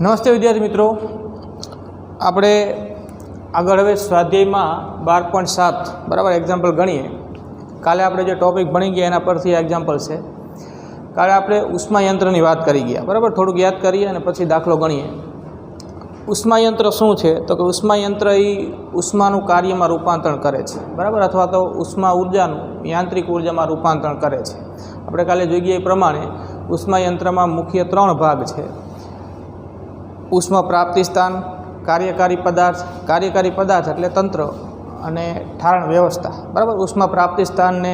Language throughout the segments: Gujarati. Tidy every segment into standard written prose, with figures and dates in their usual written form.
નમસ્તે વિદ્યાર્થી મિત્રો, આપણે આગળ હવે સ્વાધ્યાયમાં 12.7 બરાબર એક્ઝામ્પલ ગણીએ. કાલે આપણે જે ટોપિક ભણી ગયા એના પરથી એક્ઝામ્પલ છે. કાલે આપણે ઉષ્માયંત્રની વાત કરી ગયા બરાબર, થોડુંક યાદ કરીએ અને પછી દાખલો ગણીએ. ઉષ્માયંત્ર શું છે? તો કે ઉષ્માયંત્ર એ ઉષ્માનું કાર્યમાં રૂપાંતરણ કરે છે બરાબર, અથવા તો ઉષ્મા ઉર્જાનું યાંત્રિક ઉર્જામાં રૂપાંતરણ કરે છે. આપણે કાલે જોઈ ગયા એ પ્રમાણે ઉષ્માયંત્રમાં મુખ્ય 3 ભાગ છે: ઉષ્મા પ્રાપ્તિ સ્થાન, કાર્યકારી પદાર્થ એટલે તંત્ર, અને ઠારણ વ્યવસ્થા બરાબર. ઉષ્મા પ્રાપ્તિ સ્થાનને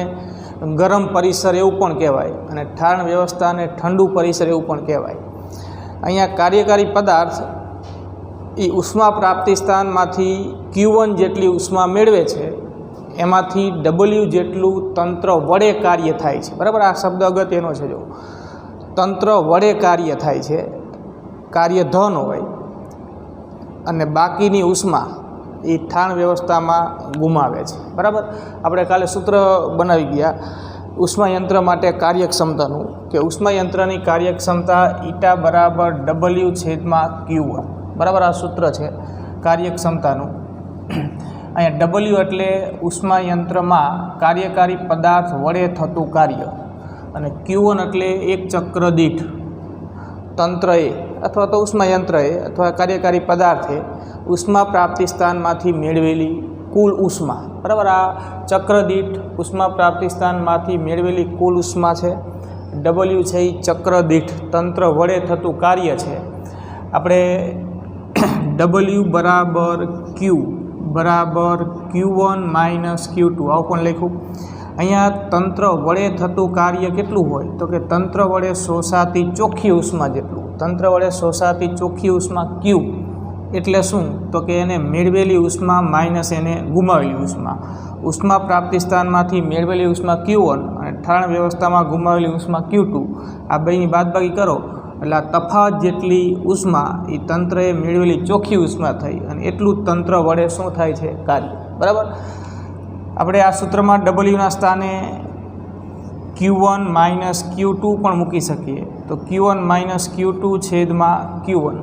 ગરમ પરિસર એવું પણ કહેવાય અને ઠારણ વ્યવસ્થાને ઠંડુ પરિસર એવું પણ કહેવાય. અહીંયા કાર્યકારી પદાર્થ એ ઉષ્મા પ્રાપ્તિ સ્થાનમાંથી Q1 જેટલી ઉષ્મા મેળવે છે, એમાંથી W જેટલું તંત્ર વડે કાર્ય થાય છે બરાબર. આ શબ્દ અગત્યનો છે. જો તંત્ર વડે કાર્ય થાય છે, કાર્ય ધન હોય, અને બાકીની ઉષ્મા એ ઠાણ વ્યવસ્થામાં ગુમાવે છે બરાબર. આપણે કાલે સૂત્ર બનાવી ગયા ઉષ્માયંત્ર માટે કાર્યક્ષમતાનું, કે ઉષ્માયંત્રની કાર્યક્ષમતા ઈટા બરાબર W/Q1 બરાબર. આ સૂત્ર છે કાર્યક્ષમતાનું. અહીંયા W એટલે ઉષ્માયંત્રમાં કાર્યકારી પદાર્થ વડે થતું કાર્ય, અને Q1 એટલે એક ચક્ર દીઠ તંત્ર અથવા તો ઉષ્માયંત્ર અથવા કાર્યકારી પદાર્થે ઉષ્મા પ્રાપ્તિ સ્થાનમાંથી મેળવેલી કુલ ઉષ્મા બરાબર. આ ચક્ર દીઠ ઉષ્મા પ્રાપ્તિ સ્થાનમાંથી મેળવેલી કુલ ઉષ્મા છે. W છે એ ચક્ર દીઠ તંત્ર વડે થતું કાર્ય છે. આપણે W બરાબર Q બરાબર Q1 - Q2 આવું પણ લખ્યું. અહીંયા તંત્ર વડે થતું કાર્ય કેટલું હોય? તો કે તંત્ર વડે શોષાતી ચોખ્ખી ઉષ્મા જેટલું. તંત્ર વડે શોષાતી ચોખ્ખી ઉષ્મા Q એટલે શું? તો કે એને મેળવેલી ઉષ્મા માઇનસ એને ગુમાવેલી ઉષ્મા. ઉષ્મા પ્રાપ્તિ સ્થાનમાંથી મેળવેલી ઉષ્મા Q1 અને ઠારણ વ્યવસ્થામાં ગુમાવેલી ઉષ્મા Q2. આ બેની બાદબાકી કરો એટલે આ તફાવત જેટલી ઉષ્મા એ તંત્રએ મેળવેલી ચોખ્ખી ઉષ્મા થઈ, અને એટલું તંત્ર વડે શું થાય છે? કાર્ય બરાબર. આપણે આ સૂત્રમાં W ના સ્થાને Q1 - Q2 પણ મૂકી શકીએ. તો Q1 - Q2 છેદમાં Q1,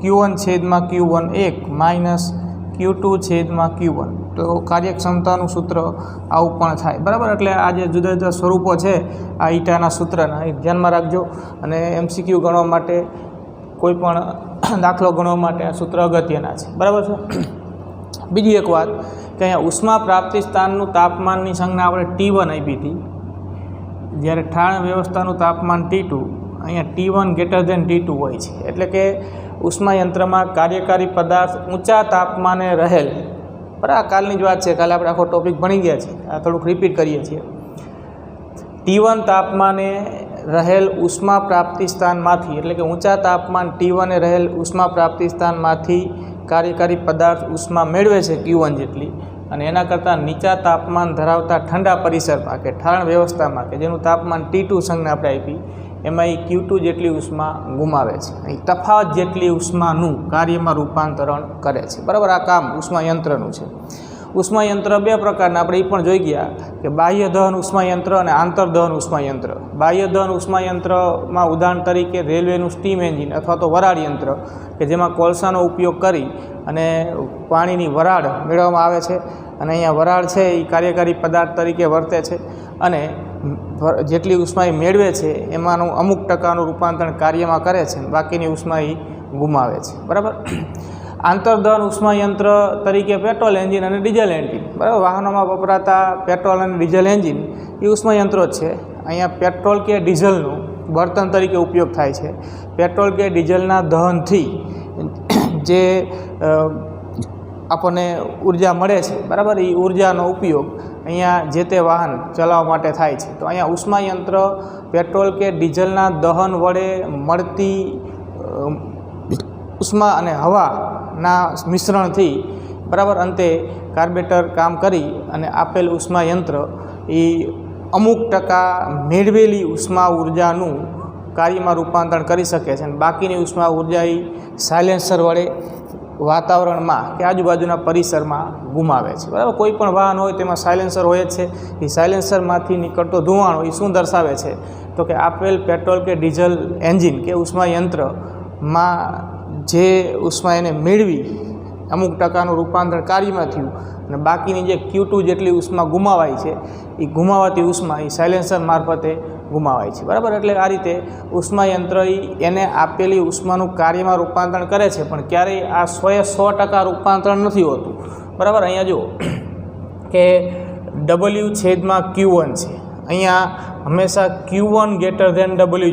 Q1 છેદમાં Q1 1 - Q2 છેદમાં Q1. તો કાર્યક્ષમતાનું સૂત્ર આવું પણ થાય બરાબર. એટલે આ જે જુદા જુદા સ્વરૂપો છે આ ઈટાના સૂત્રના, એ ધ્યાનમાં રાખજો. અને MCQ ગણવા માટે, કોઈ પણ દાખલો ગણવા માટે આ સૂત્ર અગત્યના છે બરાબર છે. બીજી એક વાત કે અહીંયા ઉષ્મા પ્રાપ્તિ સ્થાનનું તાપમાનની સંજ્ઞા આપણે T1 આપી હતી, જ્યારે ઠારણ વ્યવસ્થાનું તાપમાન T2. અહીંયા T1 > T2 હોય છે. એટલે કે ઉષ્માયંત્રમાં કાર્યકારી પદાર્થ ઊંચા તાપમાને રહેલ બરાબર. આ કાલની જ વાત છે, કાલે આપણે આખો ટોપિક ભણી ગયા છીએ. આ થોડુંક રિપીટ કરીએ છીએ. T1 તાપમાને રહેલ ઉષ્મા પ્રાપ્તિ સ્થાનમાંથી, એટલે કે ઊંચા તાપમાન T1 એ રહેલ ઉષ્મા પ્રાપ્તિ સ્થાનમાંથી કાર્યકારી પદાર્થ ઉષ્મા મેળવે છે Q1 જેટલી, અને એના કરતાં નીચા તાપમાન ધરાવતા ઠંડા પરિસરમાં કે ઠારણ વ્યવસ્થામાં, કે જેનું તાપમાન T2 સંજ્ઞા આપણે આપી, એમાં એ Q2 જેટલી ઉષ્મા ગુમાવે છે. અહીં તફાવત જેટલી ઉષ્માનું કાર્યમાં રૂપાંતરણ કરે છે બરાબર. આ કામ ઉષ્માયંત્રનું છે. ઉષ્માયંત્ર 2 પ્રકારના આપણે એ પણ જોઈ ગયા, કે બાહ્ય દહન ઉષ્માયંત્ર અને આંતરદહન ઉષ્માયંત્ર. બાહ્ય દહન ઉષ્માયંત્રમાં ઉદાહરણ તરીકે રેલવેનું સ્ટીમ એન્જિન અથવા તો વરાળ યંત્ર, કે જેમાં કોલસાનો ઉપયોગ કરી અને પાણીની વરાળ મેળવવામાં આવે છે. અને અહીંયા વરાળ છે એ કાર્યકારી પદાર્થ તરીકે વર્તે છે, અને જેટલી ઉષ્મા એ મેળવે છે એમાંનું અમુક ટકાનું રૂપાંતરણ કાર્યમાં કરે છે, બાકીની ઉષ્મા એ ગુમાવે છે બરાબર. આંતરદહન ઉષ્માયંત્ર તરીકે પેટ્રોલ એન્જિન અને ડીઝલ એન્જિન બરાબર. વાહનોમાં વપરાતા પેટ્રોલ અને ડીઝલ એન્જિન એ ઉષ્માયંત્રો જ છે. અહીંયા પેટ્રોલ કે ડીઝલનું બળતણ તરીકે ઉપયોગ થાય છે. પેટ્રોલ કે ડીઝલના દહનથી જે આપણને ઉર્જા મળે છે બરાબર, એ ઉર્જાનો ઉપયોગ અહીંયા જે તે વાહન ચલાવવા માટે થાય છે. તો અહીંયા ઉષ્માયંત્ર પેટ્રોલ કે ડીઝલના દહન વડે મળતી ઉષ્મા અને હવાના મિશ્રણથી બરાબર અંતે કાર્બેટર કામ કરી અને આપેલ ઉષ્માયંત્ર એ અમુક ટકા મેળવેલી ઉષ્મા ઉર્જાનું કાર્યમાં રૂપાંતરણ કરી શકે છે, અને બાકીની ઉષ્મા ઉર્જા એ સાયલેન્સર વડે વાતાવરણમાં કે આજુબાજુના પરિસરમાં ગુમાવે છે બરાબર. કોઈ પણ વાહન હોય તેમાં સાયલેન્સર હોય જ છે. એ સાયલેન્સરમાંથી નીકળતો ધુમાડો એ શું દર્શાવે છે? તો કે આપેલ પેટ્રોલ કે ડીઝલ એન્જિન કે ઉષ્માયંત્ર માં જે ઉષ્મા એને મેળવી અમુક ટકાનું રૂપાંતર કાર્યમાં થયું અને બાકીની જે Q2 જેટલી ઉષ્મા ગુમાવાય છે એ ગુમાવાતી ઉષ્મા એ સાયલેન્સર મારફતે ગુમાવાય છે, બરાબર. એટલે આ રીતે ઉષ્માયંત્ર એને આપેલી ઉષ્માનું કાર્યમાં રૂપાંતર કરે છે, પણ ક્યારેય આ 100% રૂપાંતર નથી હોતું, બરાબર. અહીંયા જુઓ કે W/Q1 છે, અહીંયા હંમેશા Q1 > W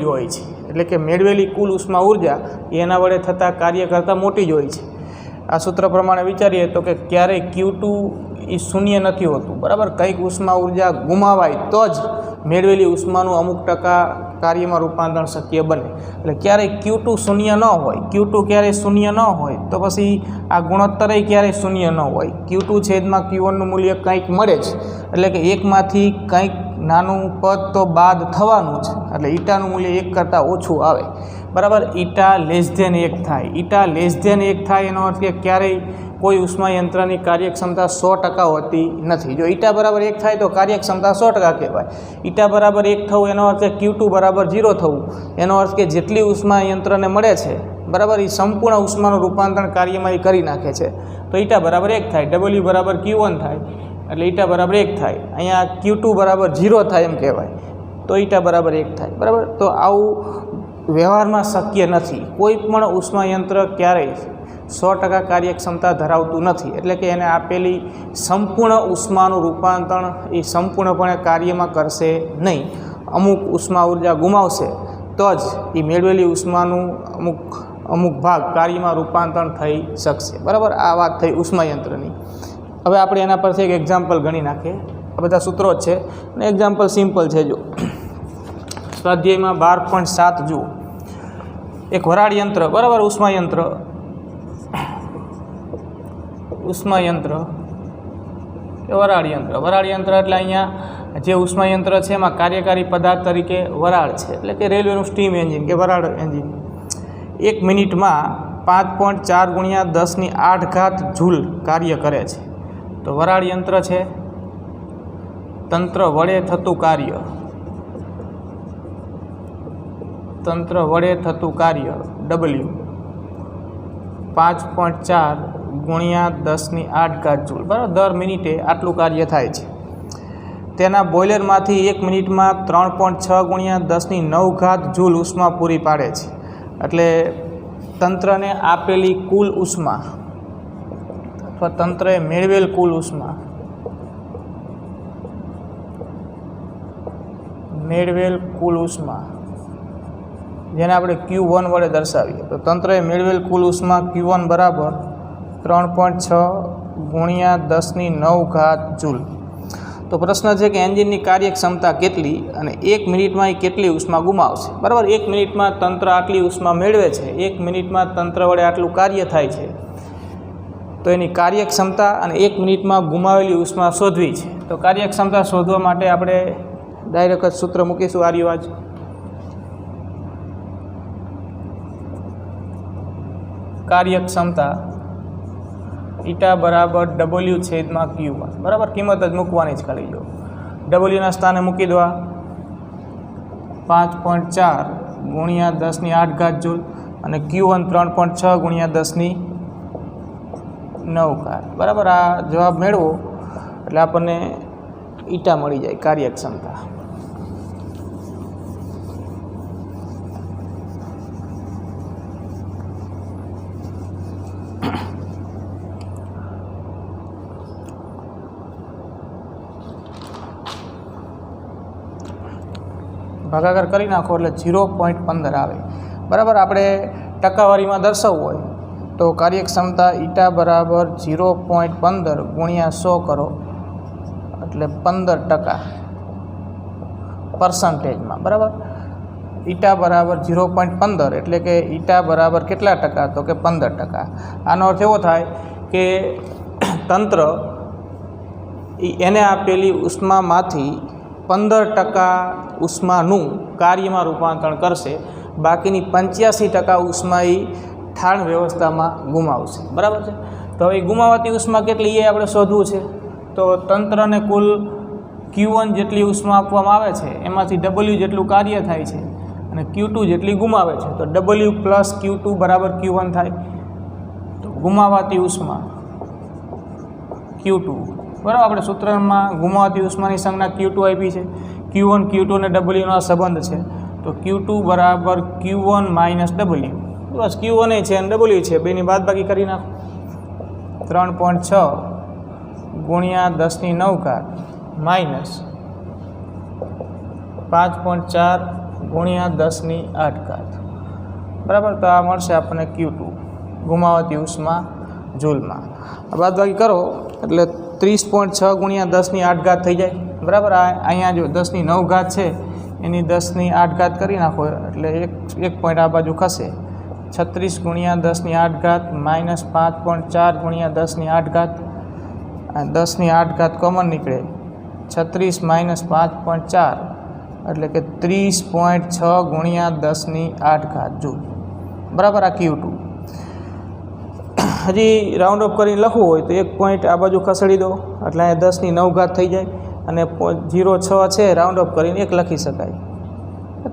જ હોય છે, એટલે કે મેળવેલી કુલ ઉષ્મા ઉર્જા એના વડે થતા કાર્ય કરતાં મોટી જ હોય છે. આ સૂત્ર પ્રમાણે વિચારીએ તો કે ક્યારેય Q2 એ શૂન્ય નથી હોતું, બરાબર. કંઈક ઉષ્મા ઉર્જા ગુમાવાય તો જ મેળવેલી ઉષ્માનું અમુક ટકા કાર્યમાં રૂપાંતર શક્ય બને. એટલે ક્યારેય Q2 શૂન્ય ન હોય, Q2 ક્યારેય શૂન્ય ન હોય તો પછી આ ગુણોત્તરય ક્યારેય શૂન્ય ન હોય. Q2/Q1નું મૂલ્ય કંઈક મળે જ, એટલે કે એકમાંથી કંઈક નાનું પદ તો બાદ થવાનું જ, એટલે ઈટાનું મૂલ્ય 1 કરતાં ઓછું આવે, બરાબર. ઈટા <1 થાય, થાય એનો અર્થ કે ક્યારેય કોઈ ઉષ્માયંત્રની કાર્યક્ષમતા 100% હોતી નથી. જો ઈટા બરાબર 1 થાય તો કાર્યક્ષમતા 100% કહેવાય. ઈટા બરાબર 1 થવું એનો અર્થ કે Q2 બરાબર 0 થવું, એનો અર્થ કે જેટલી ઉષ્મા યંત્રને મળે છે, બરાબર, એ સંપૂર્ણ ઉષ્માનું રૂપાંતર કાર્યમાં એ કરી નાખે છે. તો ઈટા બરાબર 1 થાય, W બરાબર Q1 થાય, એટલે ઈટા બરાબર 1 થાય. અહીંયા Q2 બરાબર 0 થાય એમ કહેવાય, તો ઈટા બરાબર 1 થાય, બરાબર. તો આવું વ્યવહારમાં શક્ય નથી. કોઈ પણ ઉષ્માયંત્ર ક્યારેય 100% કાર્યક્ષમતા ધરાવતું નથી, એટલે કે એને આપેલી સંપૂર્ણ ઉષ્માનું રૂપાંતર એ સંપૂર્ણપણે કાર્યમાં કરશે નહીં. અમુક ઉષ્મા ઉર્જા ગુમાવશે તો જ એ મેળવેલી ઉષ્માનું અમુક ભાગ કાર્યમાં રૂપાંતર થઈ શકશે, બરાબર. આ વાત થઈ ઉષ્માયંત્રની. હવે આપણે એના પરથી એક એક્ઝામ્પલ ગણી નાખીએ. આ બધા સૂત્રો જ છે અને એક્ઝામ્પલ સિમ્પલ છે. જો સ્વાધ્યાયમાં 12.7 જુઓ, એક વરાળ યંત્ર, બરાબર, ઉષ્માયંત્ર કે વરાળ યંત્ર એટલે અહીંયા જે ઉષ્માયંત્ર છે એમાં કાર્યકારી પદાર્થ તરીકે વરાળ છે, એટલે કે રેલવેનું સ્ટીમ એન્જિન કે વરાળ એન્જિન 1 મિનિટમાં 5.4 × 10⁸ જૂલ કાર્ય કરે છે. તો વરાળ યંત્ર છે, તંત્ર વડે થતું કાર્ય, W 5.4 × 10⁸ જૂલ, બરાબર. દર મિનિટે આટલું કાર્ય થાય છે. તેના બોઇલરમાંથી 1 મિનિટમાં 3.6 × 10⁹ જૂલ ઉષ્મા પૂરી પાડે છે. એટલે તંત્રને આપેલી કુલ ઉષ્મા અથવા તંત્રએ મેળવેલ કુલ ઉષ્મા જેને આપણે Q1 વડે દર્શાવીએ તો તંત્રએ મેળવેલ કુલ ઉષ્મા Q1 બરાબર 3.6 × 10⁹ જૂલ. તો પ્રશ્ન છે કે એન્જિનની કાર્યક્ષમતા કેટલી અને 1 મિનિટમાં એ કેટલી ઉષ્મા ગુમાવશે, બરાબર. 1 મિનિટમાં તંત્ર આટલી ઉષ્મા મેળવે છે, 1 મિનિટમાં તંત્ર વડે આટલું કાર્ય થાય છે, તો એની કાર્યક્ષમતા અને 1 મિનિટમાં ગુમાવેલી ઉષ્મા શોધવી છે. તો કાર્યક્ષમતા શોધવા માટે આપણે ડાયરેક્ટ જ સૂત્ર મૂકીશું. આ રિવાજ કાર્યક્ષમતા ઈટા બરાબર W/Q1, બરાબર. કિંમત જ મૂકવાની જ ખાલી. જો W ના સ્થાને મૂકી દો 5.4 × 10⁸ જૂલ અને Q1 3.6 × 10⁹, બરાબર. આ જવાબ મેળવો એટલે આપણને ઈટા મળી જાય કાર્યક્ષમતા. ભાગાકાર કરી નાખો એટલે 0.15 આવે, બરાબર. આપણે ટકાવારીમાં દર્શાવવું હોય તો કાર્યક્ષમતા ઈટા બરાબર 0.15 × 100 કરો એટલે 15% પર્સન્ટેજમાં, બરાબર. ઈટા બરાબર 0.15 એટલે કે ઈટા બરાબર કેટલા ટકા, તો કે 15%. આનો અર્થ એવો થાય કે તંત્ર એને આપેલી ઉષ્મામાંથી 15% ઉષ્માનું કાર્યમાં રૂપાંતર કરશે, બાકીની 85% ઉષ્મા એ ઠાણ વ્યવસ્થામાં ગુમાવશે, બરાબર છે. તો હવે ગુમાવાતી ઉષ્મા કેટલી એ આપણે શોધવું છે. તો તંત્રને કુલ Q1 જેટલી ઉષ્મા આપવામાં આવે છે, એમાંથી W જેટલું કાર્ય થાય છે, અને અને Q2 જેટલી ગુમાવે છે, તો W પ્લસ Q2 બરાબર Q1 થાય. તો ગુમાવાતી ઉષ્મા Q2 બરાબર, આપણે સૂત્રમાં ગુમાવાતી ઉષ્માની સંજ્ઞા Q2 આપી છે. Q1 Q2 અને Wનો આ સંબંધ છે, તો Q2 બરાબર Q1 માઇનસ W. બસ Q1 છે અને W છે, બેની બાદબાકી કરી નાખો. 3.6 ગુણ્યા 10⁹ માઇનસ 5.4 ગુણ્યા 10⁸. બરાબર, તો આ મળશે આપણને Q2 ગુમાવાતી ઉષ્મા જૂલમાં. બાદબાકી કરો એટલે 30.6 ગુણ્યા 10⁸ થઈ જાય. બરાબર, અહીંયા જો 10⁹ છે એની 10⁸ કરી નાખો એટલે એક પોઈન્ટ આ બાજુ ખસે. 36 ગુણ્યા 10⁸ માઇનસ 5.4 ગુણ્યા 10⁸. 10⁸ કોમન નીકળે, 36 માઇનસ 5.4 એટલે કે 30.6 ગુણ્યા 10⁸ જૂલ. બરાબર, આ Q2. હજી રાઉન્ડ ઓફ કરીને લખવું હોય તો એક પોઈન્ટ આ બાજુ ખસેડી દો એટલે અહીંયા 10⁹ થઈ જાય અને 0.6 છે રાઉન્ડ ઓફ કરીને 1 લખી શકાય.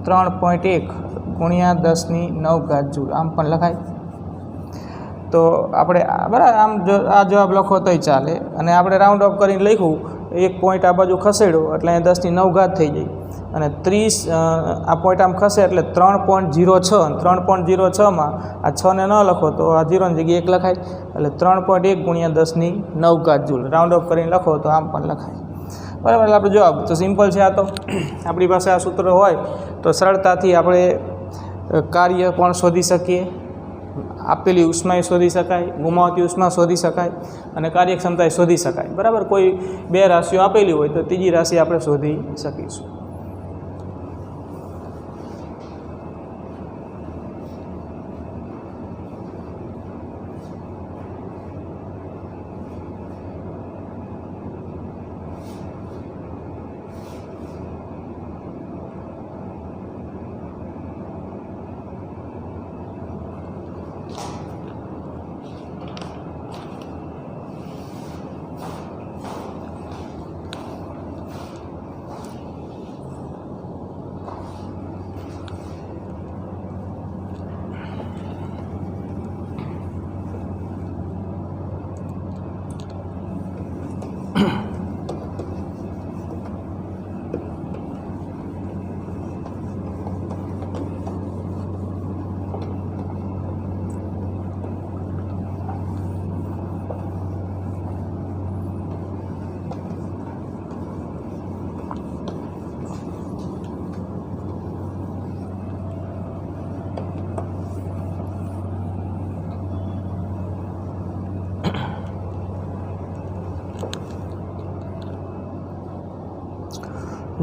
3.1 ગુણ્યા 10⁹ જૂલ આમ પણ લખાય. તો આપણે બરાબર આમ આ જવાબ લખો તોય ચાલે, અને આપણે રાઉન્ડ ઓફ કરીને લખ્યું એક પોઈન્ટ આ બાજુ ખસેડ્યો એટલે અહીંયા 10⁹ થઈ જાય અને 30 આ પોઈન્ટ આમ ખસે એટલે 3.06. 3.06માં આ 6 ને ન લખો તો આ 0ની જગ્યાએ 1 લખાય એટલે 3.1 ગુણ્યા 10⁹ જૂલ. રાઉન્ડ ઓફ કરીને લખો તો આમ પણ લખાય. બરાબર, એટલે આપણે જવાબ તો સિમ્પલ છે. આ તો આપણી પાસે આ સૂત્ર હોય તો સરળતાથી આપણે કાર્ય પણ શોધી શકીએ, આપેલી ઉષ્માએ શોધી શકાય, ગુમાવતી ઉષ્મા શોધી શકાય અને કાર્યક્ષમતાએ શોધી શકાય. બરાબર, કોઈ 2 રાશિઓ આપેલી હોય તો ત્રીજી રાશિ આપણે શોધી શકીશું.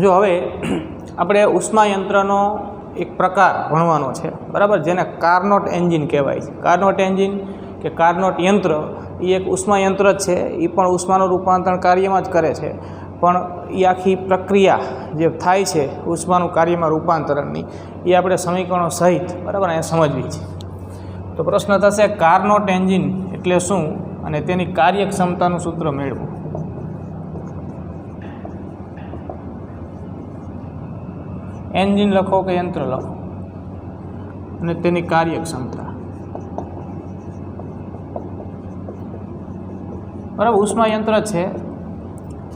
જો હવે આપણે ઉષ્માયંત્રનો એક પ્રકાર ભણવાનો છે. બરાબર, જેને કાર્નોટ એન્જિન કહેવાય છે. કાર્નોટ એન્જિન કે કાર્નોટ યંત્ર એ એક ઉષ્માયંત્ર જ છે. એ પણ ઉષ્માનું રૂપાંતરણ કાર્યમાં જ કરે છે, પણ એ આખી પ્રક્રિયા જે થાય છે ઉષ્માનું કાર્યમાં રૂપાંતરણની એ આપણે સમીકરણો સહિત બરાબર અહીંયા સમજવી છે. તો પ્રશ્ન થશે કાર્નોટ એન્જિન એટલે શું અને તેની કાર્યક્ષમતાનું સૂત્ર મેળવો. એન્જિન લખો કે યંત્ર લખો અને તેની કાર્યક્ષમતા. બરાબર, ઉષ્માયંત્ર જ છે.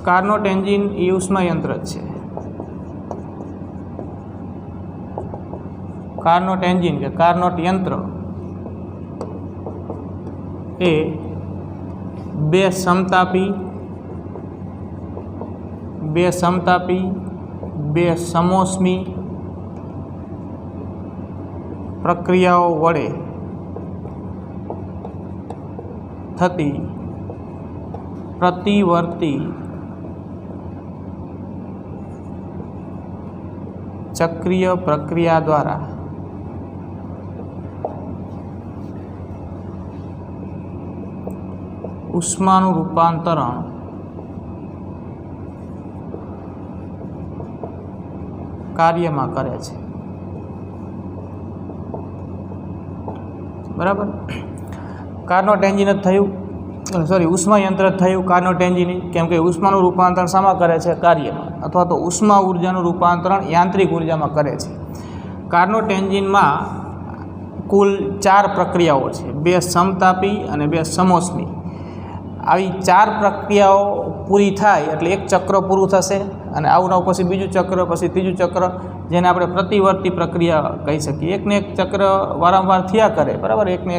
કાર્નોટ એન્જિન એ ઉષ્માયંત્ર જ છે. કાર્નોટ એન્જિન કે કાર્નોટ યંત્ર એ 2 સમતાપી 2 સમોષ્મી પ્રક્રિયાઓ વડે થતી પ્રતિવર્તી ચક્રીય પ્રક્રિયા દ્વારા ઉષ્માનું રૂપાંતરણ કાર્યમાં કરે છે. બરાબર, કાર્નોટ એન્જિન જ થયું, સોરી ઉષ્માયંત્ર જ થયું કાર્નોટ એન્જિન, કેમ કે ઉષ્માનું રૂપાંતરણ શામાં કરે છે? કાર્યમાં, અથવા તો ઉષ્મા ઉર્જાનું રૂપાંતરણ યાંત્રિક ઉર્જામાં કરે છે. કાર્નોટ એન્જિનમાં કુલ 4 પ્રક્રિયાઓ છે, 2 સમતાપી અને 2 સમોષ્મી. આવી 4 પ્રક્રિયાઓ પૂરી થાય એટલે એક ચક્ર પૂરું થશે અને આવું પછી બીજું ચક્ર, પછી ત્રીજું ચક્ર, જેને આપણે પ્રતિવર્તી પ્રક્રિયા કહી શકીએ. એકને એક ચક્ર વારંવાર થયા કરે, બરાબર. એકને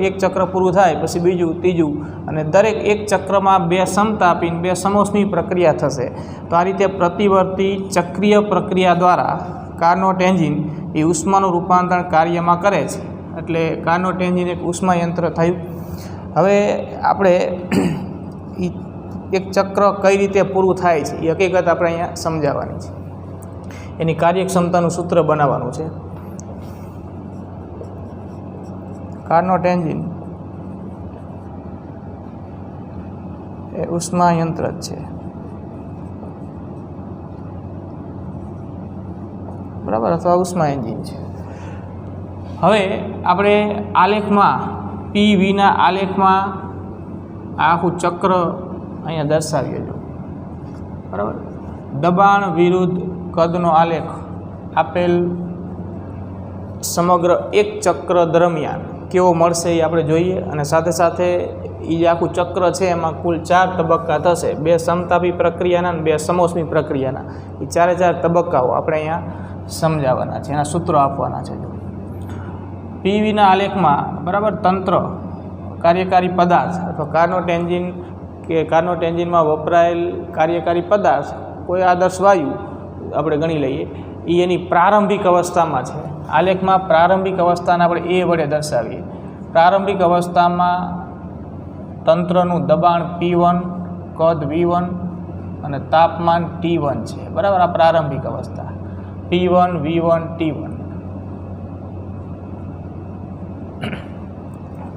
એક ચક્ર પૂરું થાય પછી બીજું, ત્રીજું, અને દરેક એક ચક્રમાં 2 સમતાપી અને 2 સમોષ્મી પ્રક્રિયા થશે. તો આ રીતે પ્રતિવર્તી ચક્રીય પ્રક્રિયા દ્વારા કાર્નોટ એન્જિન એ ઉષ્માનું રૂપાંતરણ કાર્યમાં કરે છે. એટલે કાર્નોટ એન્જિન એક ઉષ્મા યંત્ર થયું. હવે આપણે એક ચક્ર કઈ રીતે પૂરું થાય છે એ હકીકત આપણે અહીંયા સમજાવવાની છે. એની કાર્યક્ષમતાનું સૂત્ર બનાવવાનું છે. કાર્નોટ એન્જિન એ ઉષ્મા યંત્ર જ છે, બરાબર, અથવા ઉષ્મા એન્જિન છે. હવે આપણે આલેખમાં PVના આલેખમાં આખું ચક્ર અહીંયા દર્શાવીએ જો, બરાબર. દબાણ વિરુદ્ધ કદનો આલેખ આપેલ સમગ્ર એક ચક્ર દરમિયાન કેવો મળશે એ આપણે જોઈએ. અને સાથે સાથે એ જે આખું ચક્ર છે એમાં કુલ 4 તબક્કા થશે, 2 સમતાપી પ્રક્રિયાના અને 2 સમોષ્મી પ્રક્રિયાના. એ 4 તબક્કાઓ આપણે અહીંયા સમજાવવાના છે, એના સૂત્રો આપવાના છે. જો PVના આલેખમાં, બરાબર, તંત્ર, કાર્યકારી પદાર્થ અથવા કાર્નોટ એન્જિન કે કાર્નોટ એન્જિનમાં વપરાયેલ કાર્યકારી પદાર્થ કોઈ આદર્શ વાયુ આપણે ગણી લઈએ, એ એની પ્રારંભિક અવસ્થામાં છે. આલેખમાં પ્રારંભિક અવસ્થાને આપણે A વડે દર્શાવીએ. પ્રારંભિક અવસ્થામાં તંત્રનું દબાણ P1, કદ V1 અને તાપમાન T1 છે, બરાબર. આ પ્રારંભિક અવસ્થા P1, V1, T1.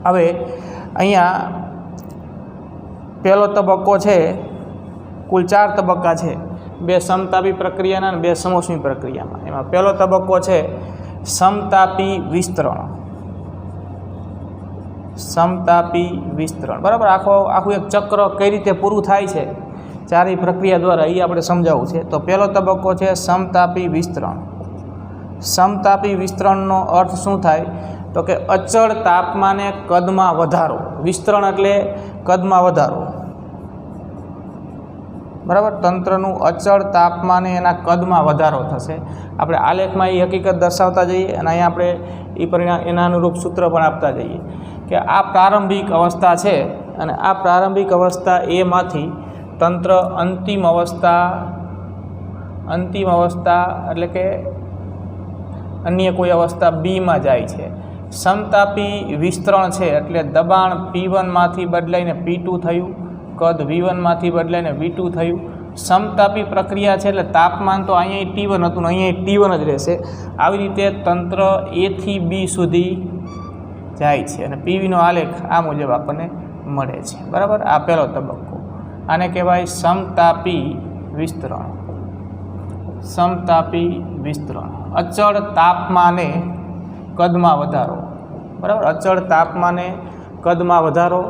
હવે અહીંયા પહેલો તબક્કો છે, કુલ 4 તબક્કા છે, 2 સમતાપી પ્રક્રિયાના અને 2 સમોષ્મી પ્રક્રિયામાં. એમાં પહેલો તબક્કો છે સમતાપી વિસ્તરણ. સમતાપી વિસ્તરણ, બરાબર. આખું એક ચક્ર કઈ રીતે પૂરું થાય છે 4 પ્રક્રિયા દ્વારા, એ આપણે સમજાવવું છે. તો પહેલો તબક્કો છે સમતાપી વિસ્તરણ. સમતાપી વિસ્તરણનો અર્થ શું થાય? તો કે અચળ તાપમાને કદમાં વધારો. વિસ્તરણ એટલે કદમાં વધારો, બરાબર. તંત્રનું અચળ તાપમાને એના કદમાં વધારો થશે. આપણે આલેખમાં એ હકીકત દર્શાવતા જઈએ અને અહીંયા આપણે એ પરિણામ એના અનુરૂપ સૂત્ર પણ આપતા જઈએ કે આ પ્રારંભિક અવસ્થા છે અને આ પ્રારંભિક અવસ્થા એમાંથી તંત્ર અંતિમ અવસ્થા એટલે કે અન્ય કોઈ અવસ્થા બીમાં જાય છે. સમતાપી વિસ્તરણ છે એટલે દબાણ P1માંથી બદલાઈને P2 થયું, કદ V1માંથી બદલાઈને V2 થયું. સમતાપી પ્રક્રિયા છે એટલે તાપમાન તો અહીંયા T1 હતું ને અહીંયા T1 જ રહેશે. આવી રીતે તંત્ર A થી B સુધી જાય છે અને PVનો આલેખ આ મુજબ આપણને મળે છે, બરાબર. આ પહેલો તબક્કો, આને કહેવાય સમતાપી વિસ્તરણ. સમતાપી વિસ્તરણ, અચળ તાપમાને કદમાં વધારો, બરાબર. અચળ તાપમાને કદમાં વધારો,